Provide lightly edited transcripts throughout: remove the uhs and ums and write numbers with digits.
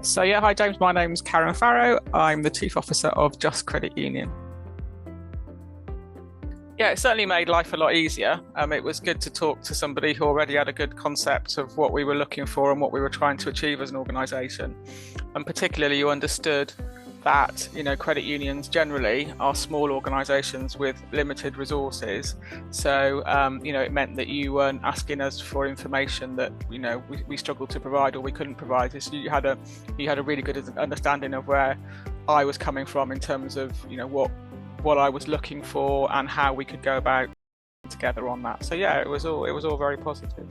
So yeah, hi James, my name's Karen Farrow. I'm the Chief Officer of Just Credit Union. Yeah, it certainly made life a lot easier. It was good to talk to somebody who already had a good concept of what we were looking for and what we were trying to achieve as an organisation. And particularly you understood that, credit unions generally are small organisations with limited resources. So, it meant that you weren't asking us for information that, we struggled to provide or we couldn't provide. So you had a really good understanding of where I was coming from in terms of, what I was looking for and how we could go about together on that. So yeah, it was all very positive.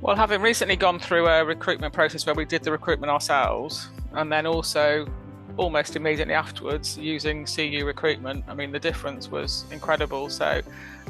Well, having recently gone through a recruitment process where we did the recruitment ourselves, and then also almost immediately afterwards using CU Recruitment, I mean, the difference was incredible. So,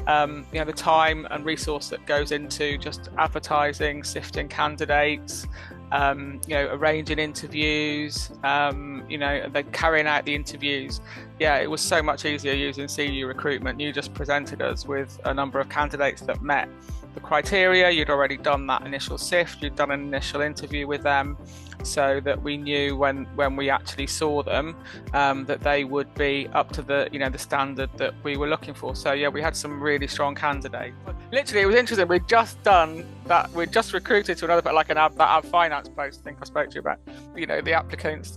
the time and resource that goes into just advertising, sifting candidates, arranging interviews, then carrying out the interviews. Yeah, it was so much easier using CU Recruitment. You just presented us with a number of candidates that met the criteria. You'd already done that initial sift, you'd done an initial interview with them, so that we knew when we actually saw them that they would be up to the the standard that we were looking for. So yeah, we had some really strong candidates. Literally, it was interesting. We'd just done that. We'd just recruited to another, like that ad finance post I think I spoke to you about. The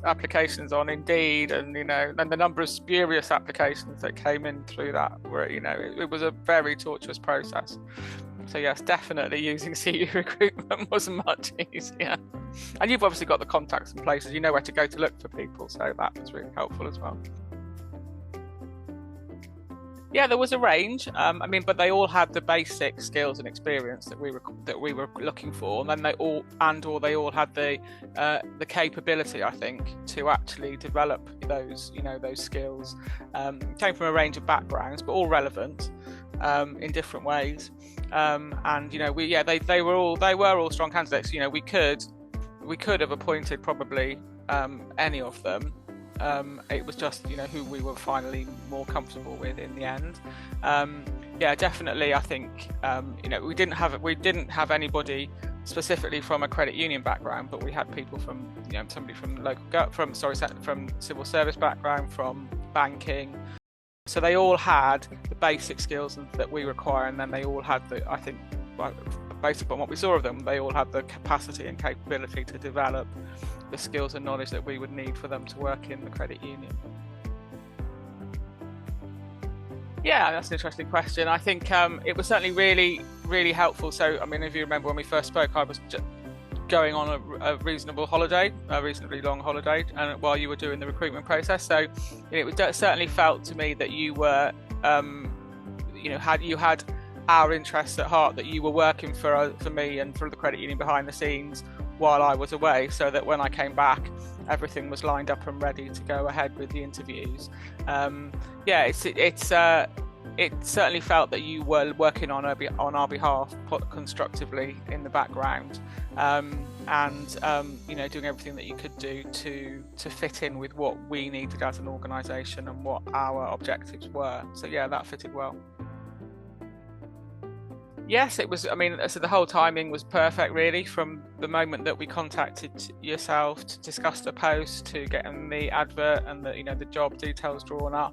applications on Indeed, and and the number of spurious applications that came in through that were it was a very tortuous process. So yes, definitely using CU Recruitment was much easier. And you've obviously got the contacts and places, you know where to go to look for people, so that was really helpful as well. Yeah, there was a range. But they all had the basic skills and experience that we were looking for, and then they all had the capability, I think, to actually develop those skills. Came from a range of backgrounds, but all relevant in different ways. They were all strong candidates. We could have appointed probably any of them. It was just who we were finally more comfortable with in the end. Definitely. I think we didn't have anybody specifically from a credit union background, but we had people from somebody from civil service background, from banking. So they all had the basic skills that we require, and then they all had based upon what we saw of them, they all had the capacity and capability to develop the skills and knowledge that we would need for them to work in the credit union. Yeah, that's an interesting question. I think it was certainly really, really helpful. So, if you remember when we first spoke, I was going on a reasonably long holiday, and while you were doing the recruitment process. So, it certainly felt to me that you were, had our interests at heart, that you were working for me and for the credit union behind the scenes while I was away, so that when I came back, everything was lined up and ready to go ahead with the interviews. It certainly felt that you were working on our behalf constructively in the background, doing everything that you could do to fit in with what we needed as an organisation and what our objectives were. So yeah, that fitted well. Yes, it was. So the whole timing was perfect, really, from the moment that we contacted yourself to discuss the post, to getting the advert and the job details drawn up.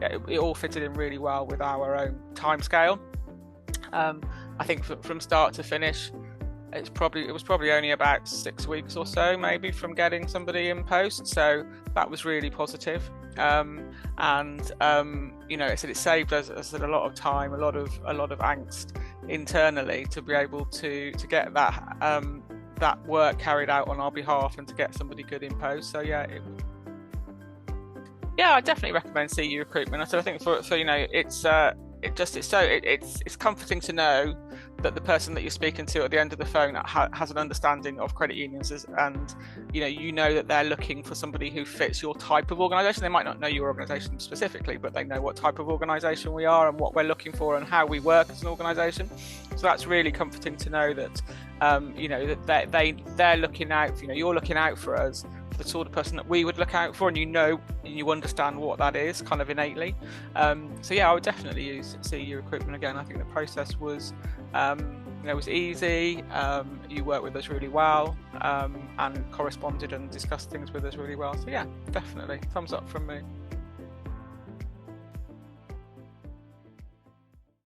It all fitted in really well with our own timescale. I think from start to finish, it was probably only about 6 weeks or so, maybe, from getting somebody in post. So that was really positive. It saved us a lot of time, a lot of angst internally, to be able to get that work carried out on our behalf and to get somebody good in post. So yeah, I definitely recommend CU Recruitment. So I think for it's comforting to know that the person that you're speaking to at the end of the phone has an understanding of credit unions, and that they're looking for somebody who fits your type of organisation. They might not know your organisation specifically, but they know what type of organisation we are and what we're looking for and how we work as an organisation. So that's really comforting to know that that they're looking out. You're looking out for us, the sort of person that we would look out for, and you understand what that is kind of innately. So yeah, I would definitely use CU Recruitment again. I think the process was it was easy. You worked with us really well, and corresponded and discussed things with us really well. So yeah, definitely thumbs up from me.